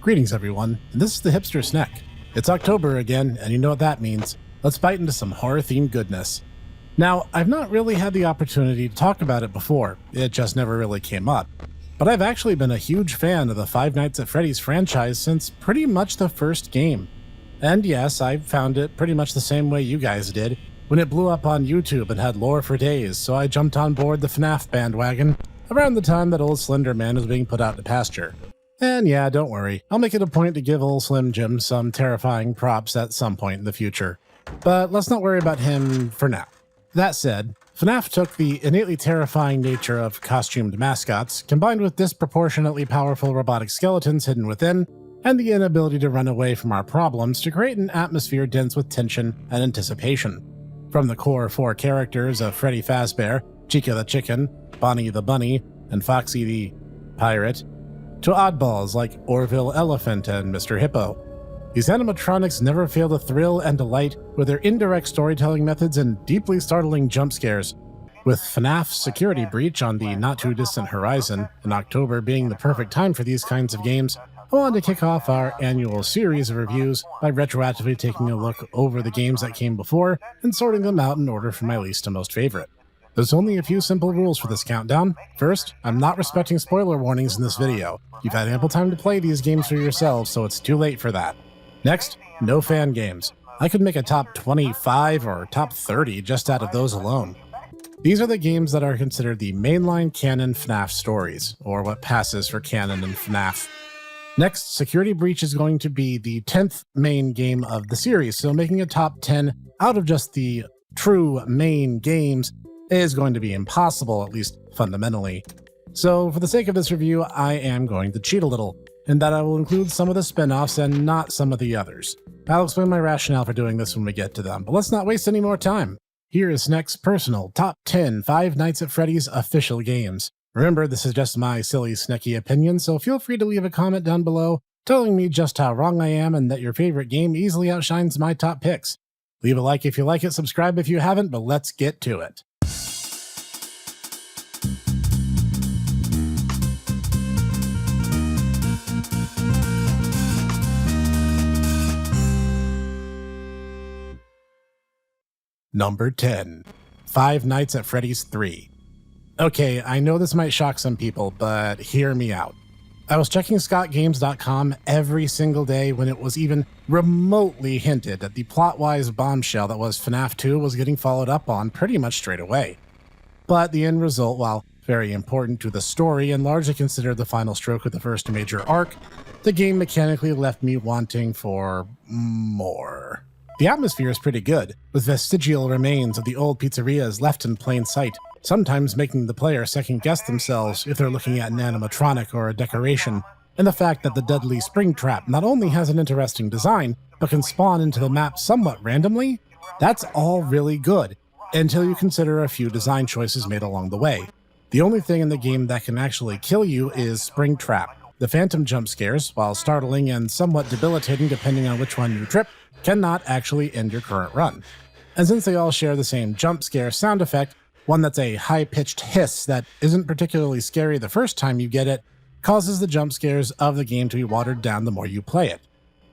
Greetings everyone, and this is the hipster Snek. It's October again, and you know what that means. Let's bite into some horror-themed goodness. Now, I've not really had the opportunity to talk about it before, it just never really came up. But I've actually been a huge fan of the Five Nights at Freddy's franchise since pretty much the first game. And yes, I found it pretty much the same way you guys did, when it blew up on YouTube and had lore for days, so I jumped on board the FNAF bandwagon around the time that old Slender Man was being put out to pasture. And yeah, don't worry, I'll make it a point to give old Slim Jim some terrifying props at some point in the future. But let's not worry about him for now. That said, FNAF took the innately terrifying nature of costumed mascots, combined with disproportionately powerful robotic skeletons hidden within, and the inability to run away from our problems to create an atmosphere dense with tension and anticipation. From the core four characters of Freddy Fazbear, Chica the Chicken, Bonnie the Bunny, and Foxy the Pirate, to oddballs like Orville Elephant and Mr. Hippo. These animatronics never fail to thrill and delight with their indirect storytelling methods and deeply startling jump scares. With FNAF's security breach on the not-too-distant horizon, and October being the perfect time for these kinds of games, I wanted to kick off our annual series of reviews by retroactively taking a look over the games that came before and sorting them out in order from my least to most favorite. There's only a few simple rules for this countdown. First, I'm not respecting spoiler warnings in this video. You've had ample time to play these games for yourselves, so it's too late for that. Next, no fan games. I could make a top 25 or top 30 just out of those alone. These are the games that are considered the mainline canon FNAF stories, or what passes for canon in FNAF. Next, Security Breach is going to be the 10th main game of the series, so making a top 10 out of just the true main games is going to be impossible, at least fundamentally. So for the sake of this review, I am going to cheat a little, in that I will include some of the spin-offs and not some of the others. I'll explain my rationale for doing this when we get to them, but let's not waste any more time. Here is Snek's personal top 10 Five Nights at Freddy's official games. Remember, this is just my silly Sneky opinion, so feel free to leave a comment down below telling me just how wrong I am and that your favorite game easily outshines my top picks. Leave a like if you like it, subscribe if you haven't, but let's get to it. Number 10. Five Nights at Freddy's 3. Okay, I know this might shock some people, but hear me out. I was checking ScottGames.com every single day when it was even remotely hinted that the plot-wise bombshell that was FNAF 2 was getting followed up on pretty much straight away. But the end result, while very important to the story and largely considered the final stroke of the first major arc, the game mechanically left me wanting for more. The atmosphere is pretty good, with vestigial remains of the old pizzerias left in plain sight, sometimes making the player second-guess themselves if they're looking at an animatronic or a decoration, and the fact that the deadly spring trap not only has an interesting design, but can spawn into the map somewhat randomly, that's all really good, until you consider a few design choices made along the way. The only thing in the game that can actually kill you is spring trap. The phantom jump scares, while startling and somewhat debilitating depending on which one you trip, cannot actually end your current run. And since they all share the same jump scare sound effect, one that's a high-pitched hiss that isn't particularly scary the first time you get it, causes the jump scares of the game to be watered down the more you play it.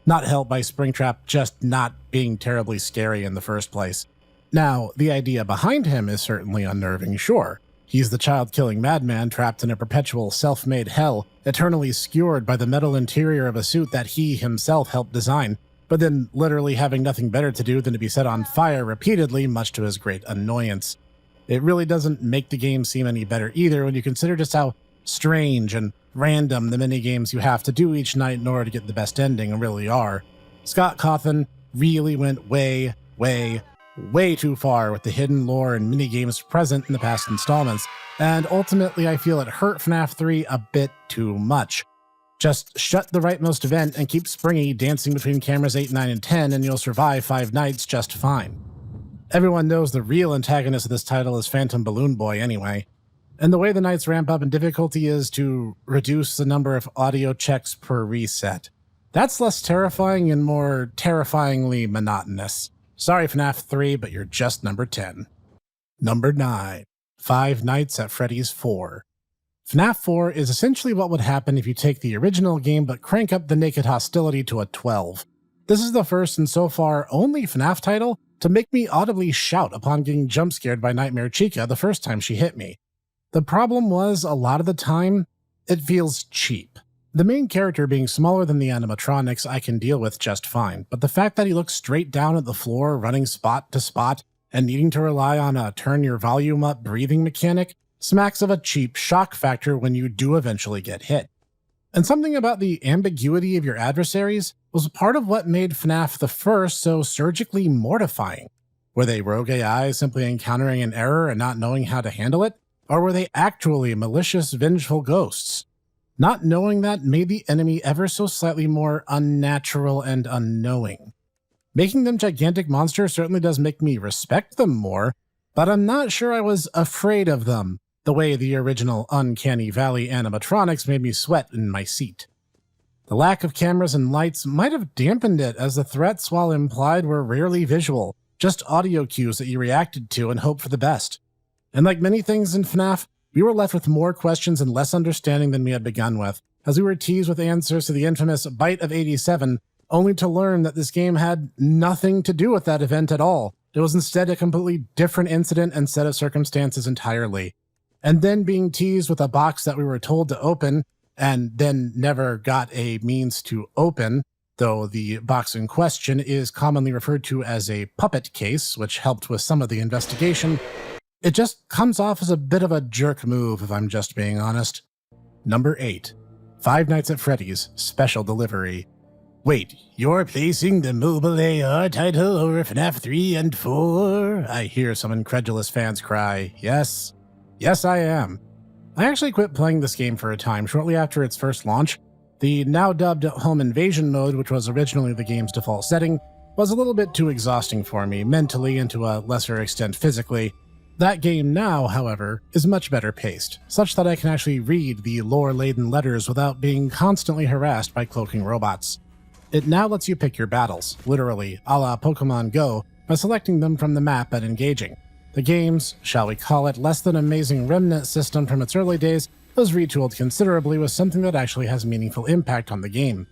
Not helped by Springtrap just not being terribly scary in the first place. Now, the idea behind him is certainly unnerving, sure. He's the child-killing madman trapped in a perpetual self-made hell, eternally skewered by the metal interior of a suit that he himself helped design, but then literally having nothing better to do than to be set on fire repeatedly, much to his great annoyance. It really doesn't make the game seem any better either when you consider just how strange and random the minigames you have to do each night in order to get the best ending really are. Scott Cawthon really went way too far with the hidden lore and minigames present in the past installments, and ultimately I feel it hurt FNAF 3 a bit too much. Just shut the rightmost event and keep Springy dancing between cameras 8, 9, and 10 and you'll survive 5 nights just fine. Everyone knows the real antagonist of this title is Phantom Balloon Boy anyway, and the way the nights ramp up in difficulty is to reduce the number of audio checks per reset. That's less terrifying and more terrifyingly monotonous. Sorry FNAF 3, but you're just number 10. Number 9. Five Nights at Freddy's 4. FNAF 4 is essentially what would happen if you take the original game but crank up the naked hostility to a 12. This is the first and so far only FNAF title to make me audibly shout upon getting jump scared by Nightmare Chica the first time she hit me. The problem was, a lot of the time, it feels cheap. The main character being smaller than the animatronics I can deal with just fine, but the fact that he looks straight down at the floor, running spot to spot, and needing to rely on a turn your volume up breathing mechanic smacks of a cheap shock factor when you do eventually get hit. And something about the ambiguity of your adversaries was part of what made FNAF the first so surgically mortifying. Were they rogue AI simply encountering an error and not knowing how to handle it? Or were they actually malicious, vengeful ghosts? Not knowing that made the enemy ever so slightly more unnatural and unknowing. Making them gigantic monsters certainly does make me respect them more, but I'm not sure I was afraid of them, the way the original Uncanny Valley animatronics made me sweat in my seat. The lack of cameras and lights might have dampened it, as the threats, while implied, were rarely visual, just audio cues that you reacted to and hoped for the best. And like many things in FNAF, we were left with more questions and less understanding than we had begun with, as we were teased with answers to the infamous Bite of 87, only to learn that this game had nothing to do with that event at all. It was instead a completely different incident and set of circumstances entirely. And then being teased with a box that we were told to open, and then never got a means to open, though the box in question is commonly referred to as a puppet case, which helped with some of the investigation. It just comes off as a bit of a jerk move, if I'm just being honest. Number 8. Five Nights at Freddy's Special Delivery. Wait, you're placing the mobile AR title over FNAF 3 and 4? I hear some incredulous fans cry. Yes, I am. I actually quit playing this game for a time shortly after its first launch. The now dubbed Home Invasion mode, which was originally the game's default setting, was a little bit too exhausting for me, mentally and to a lesser extent physically. That game now, however, is much better paced, such that I can actually read the lore-laden letters without being constantly harassed by cloaking robots. It now lets you pick your battles, literally, a la Pokemon Go, by selecting them from the map and engaging. The game's, shall we call it, less than amazing remnant system from its early days was retooled considerably with something that actually has meaningful impact on the game.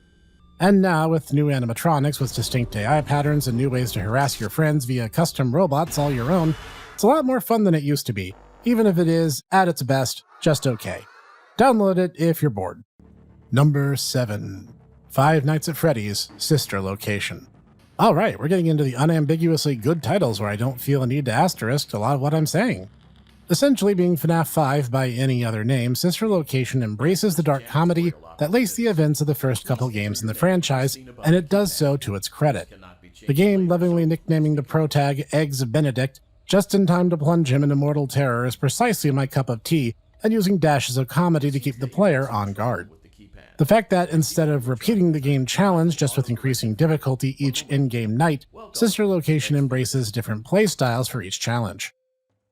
And now, with new animatronics with distinct AI patterns and new ways to harass your friends via custom robots all your own, it's a lot more fun than it used to be, even if it is, at its best, just okay. Download it if you're bored. Number 7. Five Nights at Freddy's Sister Location. Alright, we're getting into the unambiguously good titles where I don't feel a need to asterisk a lot of what I'm saying. Essentially being FNAF 5 by any other name, Sister Location embraces the dark comedy that laced the events of the first couple games in the franchise, and it does so to its credit. The game, lovingly nicknaming the protag Eggs Benedict, just in time to plunge him into mortal terror, is precisely my cup of tea, and using dashes of comedy to keep the player on guard. The fact that instead of repeating the game challenge just with increasing difficulty each in-game night, Sister Location embraces different playstyles for each challenge.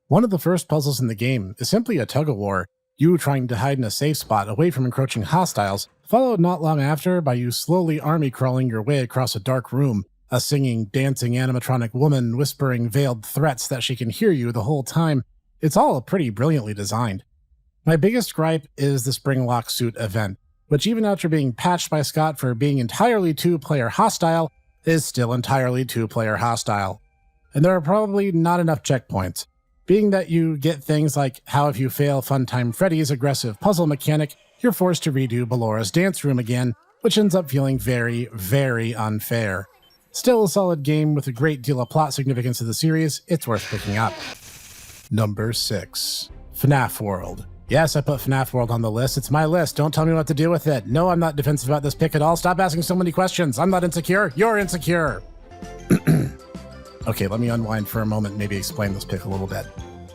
One of the first puzzles in the game is simply a tug-of-war, you trying to hide in a safe spot away from encroaching hostiles, followed not long after by you slowly army-crawling your way across a dark room, a singing, dancing animatronic woman whispering veiled threats that she can hear you the whole time. It's all pretty brilliantly designed. My biggest gripe is the Spring Lock Suit event, which even after being patched by Scott for being entirely two-player hostile, is still entirely two-player hostile. And there are probably not enough checkpoints, being that you get things like how if you fail Funtime Freddy's aggressive puzzle mechanic, you're forced to redo Ballora's dance room again, which ends up feeling very, very unfair. Still a solid game with a great deal of plot significance to the series, it's worth picking up. Number 6. FNAF World. Yes, I put FNAF World on the list. It's my list. Don't tell me what to do with it. No, I'm not defensive about this pick at all. Stop asking so many questions. I'm not insecure. You're insecure. Okay, let me unwind for a moment and maybe explain this pick a little bit.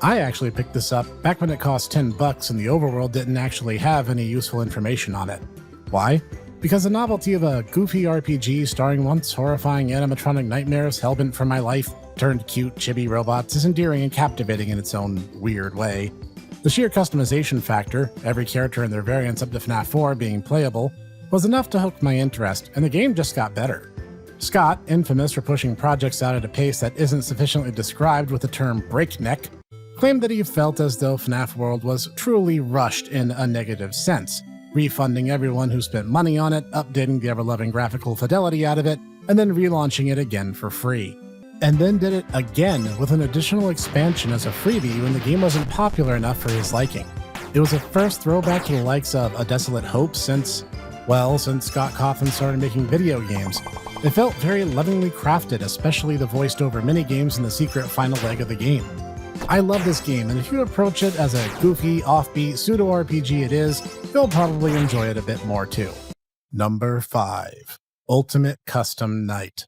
I actually picked this up back when it cost $10 and the overworld didn't actually have any useful information on it. Why? Because the novelty of a goofy RPG starring once horrifying animatronic nightmares hellbent for my life turned cute chibi robots is endearing and captivating in its own weird way. The sheer customization factor, every character and their variants up to FNAF 4 being playable, was enough to hook my interest, and the game just got better. Scott, infamous for pushing projects out at a pace that isn't sufficiently described with the term breakneck, claimed that he felt as though FNAF World was truly rushed in a negative sense, refunding everyone who spent money on it, updating the ever-loving graphical fidelity out of it, and then relaunching it again for free. And then did it again with an additional expansion as a freebie when the game wasn't popular enough for his liking. It was a first throwback to the likes of A Desolate Hope since Scott Cawthon started making video games. It felt very lovingly crafted, especially the voiced-over minigames in the secret final leg of the game. I love this game, and if you approach it as a goofy, offbeat, pseudo-RPG it is, you'll probably enjoy it a bit more too. Number 5. Ultimate Custom Night.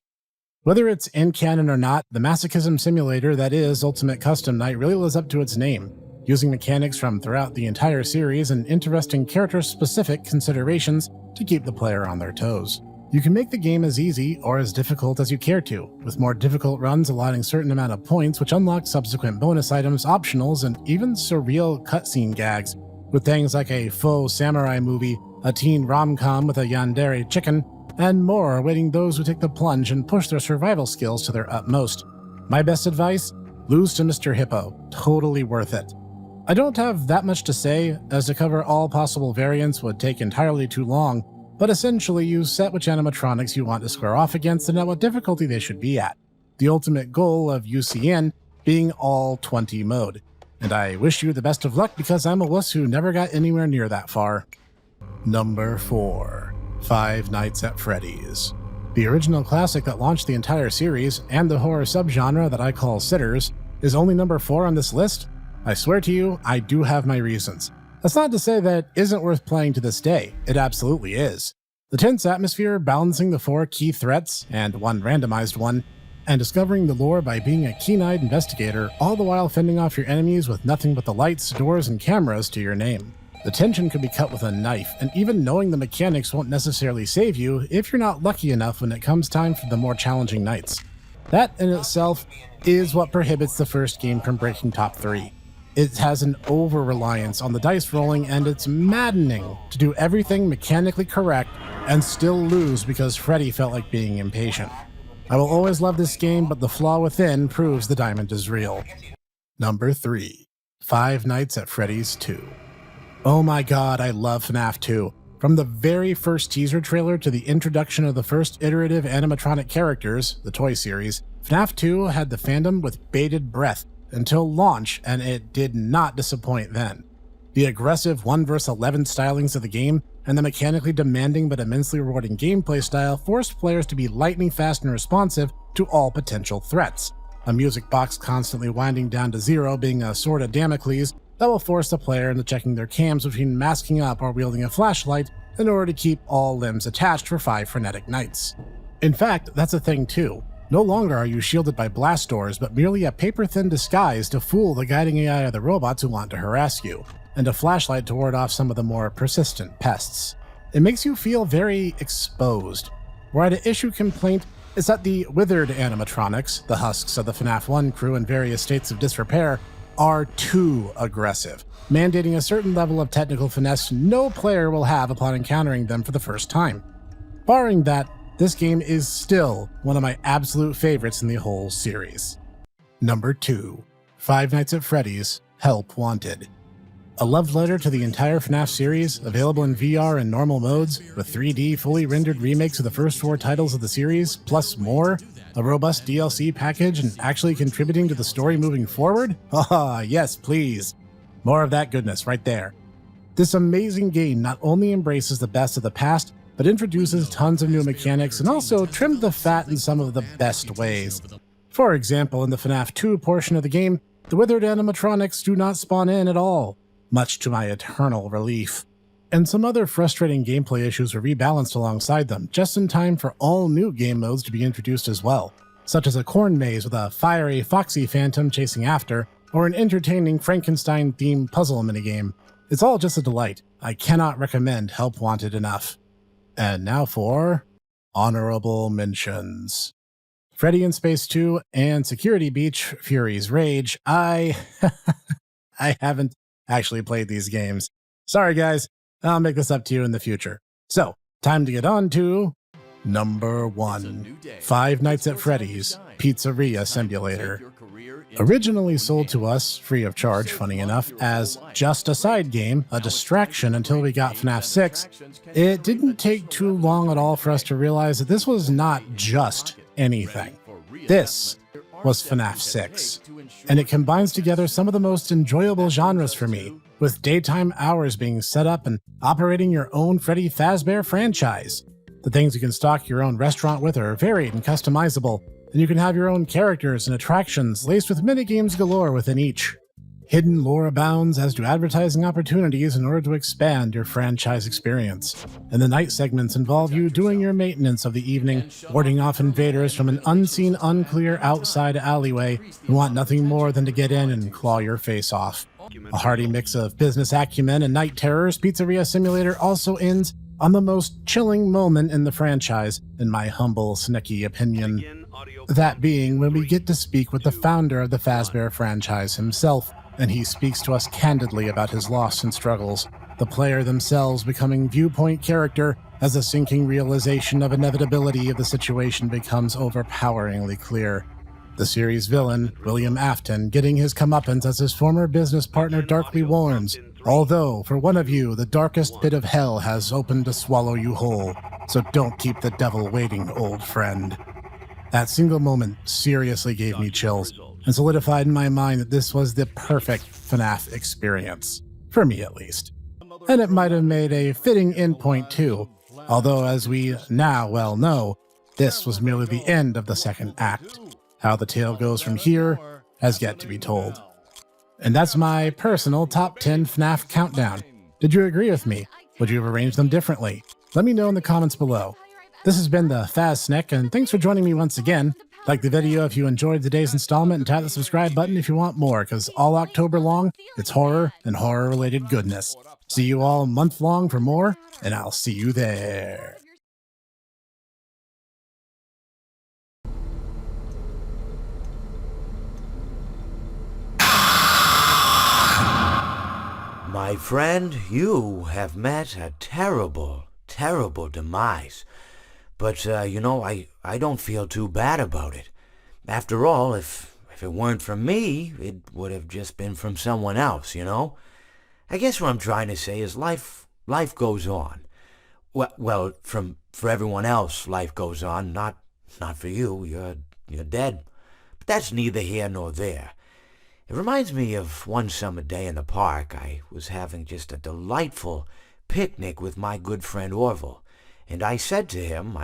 Whether it's in canon or not, the masochism simulator that is Ultimate Custom Night really lives up to its name, using mechanics from throughout the entire series and interesting character-specific considerations to keep the player on their toes. You can make the game as easy or as difficult as you care to, with more difficult runs allotting certain amount of points which unlock subsequent bonus items, optionals, and even surreal cutscene gags, with things like a faux samurai movie, a teen rom-com with a yandere chicken, and more awaiting those who take the plunge and push their survival skills to their utmost. My best advice? Lose to Mr. Hippo. Totally worth it. I don't have that much to say, as to cover all possible variants would take entirely too long, but essentially you set which animatronics you want to square off against and at what difficulty they should be at. The ultimate goal of UCN being all 20 mode. And I wish you the best of luck because I'm a wuss who never got anywhere near that far. Number 4. Five Nights at Freddy's. The original classic that launched the entire series, and the horror subgenre that I call sitters, is only number 4 on this list? I swear to you, I do have my reasons. That's not to say that it isn't worth playing to this day. It absolutely is. The tense atmosphere, balancing the 4 key threats, and one randomized one, and discovering the lore by being a keen-eyed investigator, all the while fending off your enemies with nothing but the lights, doors, and cameras to your name. The tension could be cut with a knife, and even knowing the mechanics won't necessarily save you if you're not lucky enough when it comes time for the more challenging nights. That in itself is what prohibits the first game from breaking top 3. It has an over-reliance on the dice rolling, and it's maddening to do everything mechanically correct and still lose because Freddy felt like being impatient. I will always love this game, but the flaw within proves the diamond is real. Number 3. Five Nights at Freddy's 2. Oh my god, I love FNAF 2. From the very first teaser trailer to the introduction of the first iterative animatronic characters, the toy series, FNAF 2 had the fandom with bated breath until launch, and it did not disappoint then. The aggressive 1 vs 11 stylings of the game and the mechanically demanding but immensely rewarding gameplay style forced players to be lightning fast and responsive to all potential threats. A music box constantly winding down to 0 being a sword of Damocles that will force the player into checking their cams between masking up or wielding a flashlight in order to keep all limbs attached for 5 frenetic nights. In fact, that's a thing too. No longer are you shielded by blast doors, but merely a paper-thin disguise to fool the guiding AI of the robots who want to harass you, and a flashlight to ward off some of the more persistent pests. It makes you feel very exposed. Where I'd issue complaint is that the withered animatronics, the husks of the FNAF 1 crew in various states of disrepair, are too aggressive, mandating a certain level of technical finesse no player will have upon encountering them for the first time. Barring that, this game is still one of my absolute favorites in the whole series. Number 2. Five Nights at Freddy's HelpWanted. A love letter to the entire FNAF series, available in VR and normal modes, with 3D fully rendered remakes of the first 4 titles of the series, plus more, a robust DLC package, and actually contributing to the story moving forward? Haha, yes please. More of that goodness right there. This amazing game not only embraces the best of the past, but introduces tons of new mechanics and also trimmed the fat in some of the best ways. For example, in the FNAF 2 portion of the game, the withered animatronics do not spawn in at all, much to my eternal relief. And some other frustrating gameplay issues were rebalanced alongside them, just in time for all new game modes to be introduced as well, such as a corn maze with a fiery, foxy phantom chasing after, or an entertaining Frankenstein-themed puzzle minigame. It's all just a delight. I cannot recommend HelpWanted enough. And now for honorable mentions. Freddy in Space 2 and Security Beach Fury's Rage. I haven't actually played these games. Sorry guys, I'll make this up to you in the future. So, time to get on to number 1. Five Nights at Freddy's Pizzeria Simulator. Originally sold to us, free of charge, funny enough, as just a side game, a distraction until we got FNAF 6, it didn't take too long at all for us to realize that this was not just anything. This was FNAF 6, and it combines together some of the most enjoyable genres for me, with daytime hours being set up and operating your own Freddy Fazbear franchise. The things you can stock your own restaurant with are varied and customizable, and you can have your own characters and attractions laced with minigames galore within each. Hidden lore abounds, as do advertising opportunities in order to expand your franchise experience. And the night segments involve you doing your maintenance of the evening, warding off invaders from an unseen, unclear outside alleyway who want nothing more than to get in and claw your face off. A hearty mix of business acumen and night terrors, Pizzeria Simulator also ends on the most chilling moment in the franchise, in my humble, Sneky opinion. That being when we get to speak with the founder of the Fazbear franchise himself, and he speaks to us candidly about his loss and struggles, the player themselves becoming viewpoint character as the sinking realization of inevitability of the situation becomes overpoweringly clear. The series villain, William Afton, getting his comeuppance as his former business partner darkly warns, although, for one of you, the darkest pit of hell has opened to swallow you whole, so don't keep the devil waiting, old friend. That single moment seriously gave me chills, and solidified in my mind that this was the perfect FNAF experience. For me, at least. And it might have made a fitting endpoint too, although as we now well know, this was merely the end of the second act. How the tale goes from here has yet to be told. And that's my personal top 10 FNAF countdown. Did you agree with me? Would you have arranged them differently? Let me know in the comments below. This has been the Snek, and thanks for joining me once again. Like the video if you enjoyed today's installment, and tap the subscribe button if you want more, because all October long, it's horror and horror-related goodness. See you all month long for more, and I'll see you there. My friend, you have met a terrible, terrible demise. But, I don't feel too bad about it. After all, if it weren't from me, it would have just been from someone else, you know? I guess what I'm trying to say is life goes on. Well, for everyone else, life goes on, not for you. You're dead. But that's neither here nor there. It reminds me of one summer day in the park. I was having just a delightful picnic with my good friend Orville. And I said to him,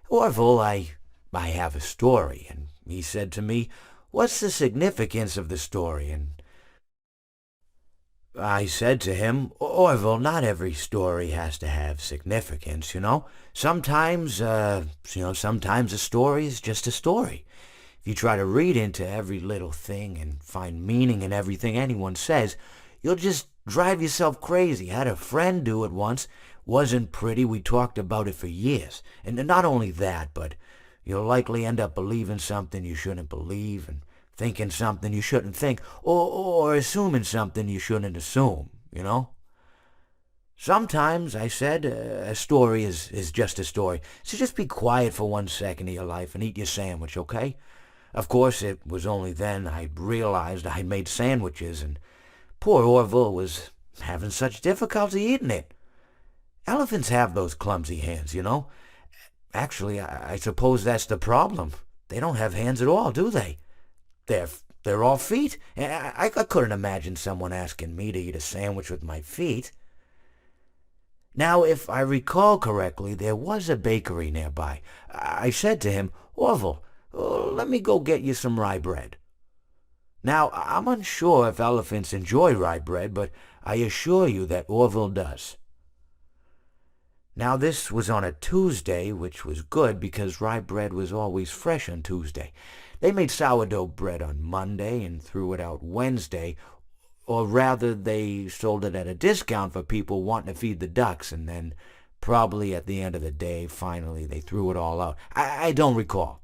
Orville, I have a story. And he said to me, what's the significance of the story? And I said to him, Orville, not every story has to have significance, you know? Sometimes a story is just a story. If you try to read into every little thing and find meaning in everything anyone says, you'll just drive yourself crazy. I had a friend do it once. Wasn't pretty. We talked about it for years. And not only that, but you'll likely end up believing something you shouldn't believe, and thinking something you shouldn't think, or assuming something you shouldn't assume, you know? Sometimes, I said, a story is just a story. So just be quiet for 1 second of your life and eat your sandwich, okay? Of course, it was only then I realized I made sandwiches, and poor Orville was having such difficulty eating it. Elephants have those clumsy hands, you know. Actually, I suppose that's the problem. They don't have hands at all, do they? They're all feet. I couldn't imagine someone asking me to eat a sandwich with my feet. Now, if I recall correctly, there was a bakery nearby. I said to him, Orville, let me go get you some rye bread. Now, I'm unsure if elephants enjoy rye bread, but I assure you that Orville does. Now, this was on a Tuesday, which was good because rye bread was always fresh on Tuesday. They made sourdough bread on Monday and threw it out Wednesday, or rather they sold it at a discount for people wanting to feed the ducks, and then probably at the end of the day, finally, they threw it all out. I don't recall.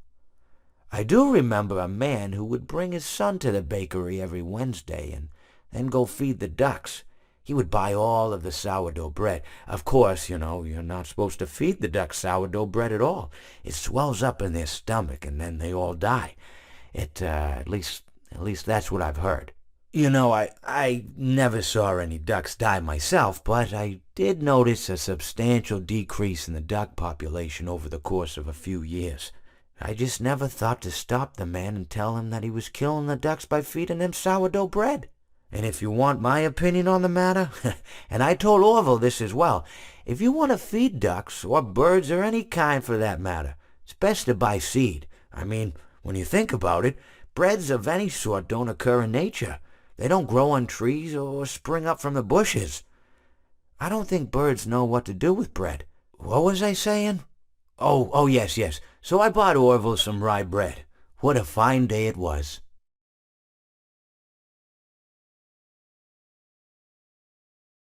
I do remember a man who would bring his son to the bakery every Wednesday and then go feed the ducks. He would buy all of the sourdough bread. Of course, you know, you're not supposed to feed the ducks sourdough bread at all. It swells up in their stomach and then they all die. At least At least that's what I've heard. You know, I never saw any ducks die myself, but I did notice a substantial decrease in the duck population over the course of a few years. I just never thought to stop the man and tell him that he was killing the ducks by feeding them sourdough bread. And if you want my opinion on the matter, and I told Orville this as well, if you want to feed ducks, or birds, or any kind for that matter, it's best to buy seed. I mean, when you think about it, breads of any sort don't occur in nature. They don't grow on trees or spring up from the bushes. I don't think birds know what to do with bread. What was I saying? Oh, yes. So I bought Orville some rye bread. What a fine day it was.